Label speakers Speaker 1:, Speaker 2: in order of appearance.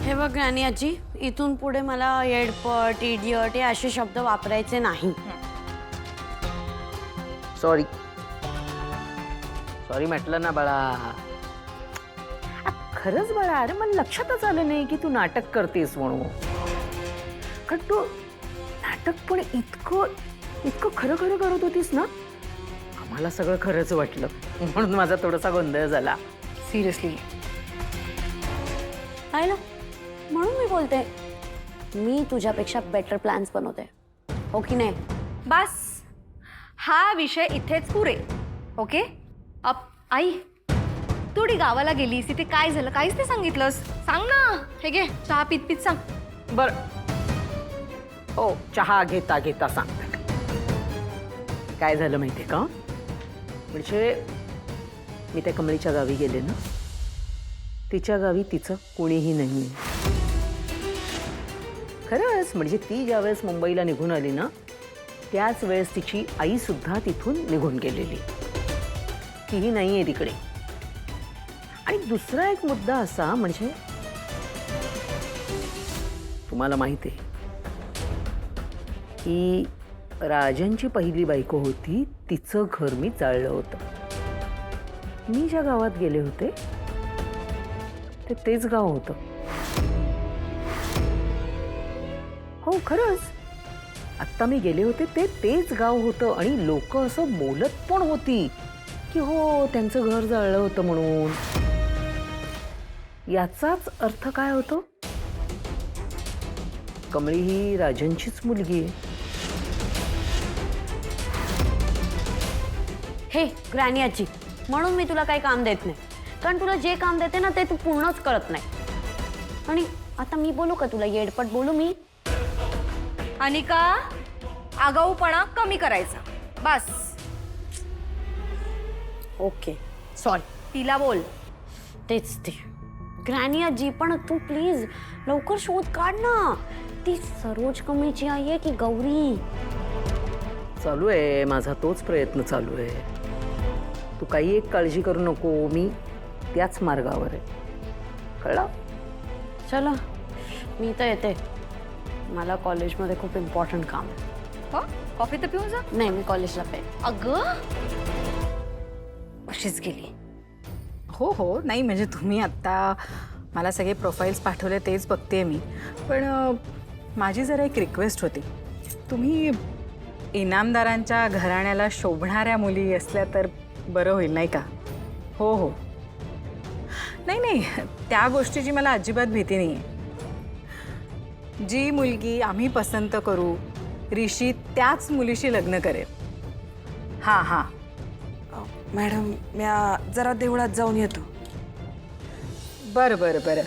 Speaker 1: हे बघ ग्रॅनी आजी, इथून पुढे मला येडपट इडियट हे असे शब्द वापरायचे नाही.
Speaker 2: सॉरी सॉरी म्हटलं ना बाळा. खरंच बाळा, अरे मला लक्षातच आलं नाही की तू नाटक करतेस म्हणून. कारण तू नाटक पण इतकं इतकं खरं खरं करत होतीस ना, आम्हाला सगळं खरंच वाटलं, म्हणून माझा थोडासा गोंधळ झाला.
Speaker 3: सिरियसली
Speaker 1: पाहिलं, म्हणून मी बोलते मी तुझ्यापेक्षा बेटर प्लॅन्स बनवते, हो की नाही?
Speaker 3: बस हा विषय इथेच पुरे. ओके. आई थोडी गावाला गेलीस, तिथे काय झालं काहीच ते सांगितलंस. सांग ना. हे घे चहा पीत पीत सांग.
Speaker 2: बर हो, चहा घेता घेता सांगते. काय झालं माहितीये का, म्हणजे मी त्या कमळीच्या गावी गेले ना, तिच्या गावी तिचं कोणीही नाही. खरंच म्हणजे ती ज्यावेळेस मुंबईला निघून आली ना, त्याच वेळेस तिची आई सुद्धा तिथून निघून गेलेली. तीही नाहीये तिकडे. आणि दुसरा एक मुद्दा असा, म्हणजे तुम्हाला माहिती आहे की राजनची पहिली बायको होती, तिचं घर मी जाळलं होतं. मी ज्या गावात गेले होते ते तेच गाव होतं. हो खरंच, आत्ता मी गेले होते ते तेच गाव होतं. आणि लोक असं बोलत पण होती की हो त्यांचं घर जाळलं होतं म्हणून. याचाच अर्थ काय होतो, कमळी ही राजनचीच मुलगी आहे.
Speaker 1: हे ग्रॅनी आजी, म्हणून मी तुला काही काम देत नाही, कारण तुला जे काम देते ना ते तू पूर्णच करत नाही. आणि आता मी बोलू का तुला, येडपट बोलू मी?
Speaker 3: अनिका, आगाऊपणा कमी करायचा बस.
Speaker 1: Okay sorry.
Speaker 3: तिला बोल.
Speaker 1: तेच ते. ग्रॅनी आजी, पण तू प्लीज लवकर शोध काढ ना. ती सरोज कमीची आई आहे की गौरी?
Speaker 2: चालू आहे माझा तोच प्रयत्न चालू आहे. तू काही एक काळजी करू नको, मी त्याच मार्गावर आहे, कळलं?
Speaker 1: चला मी तर येते, मला कॉलेजमध्ये खूप इम्पॉर्टंट काम आहे.
Speaker 3: हो, कॉफी तर पिऊन जा.
Speaker 1: नाही, मी कॉलेजला पे.
Speaker 3: अगं अशीच गेली.
Speaker 4: हो हो, नाही म्हणजे तुम्ही आत्ता मला सगळे प्रोफाईल्स पाठवले तेच बघते मी. पण माझी जरा एक रिक्वेस्ट होती. तुम्ही इनामदारांच्या घराण्याला शोभणाऱ्या मुली असल्या तर बरं होईल नाही का? हो हो, नाही नाही, त्या गोष्टीची मला अजिबात भीती नाही आहे. जी मुलगी आम्ही पसंत करू, ऋषी त्याच मुलीशी लग्न करेल. हां हां.
Speaker 5: मॅडम, मी जरा देवळात जाऊन येतो.
Speaker 4: बरं बरं बरं.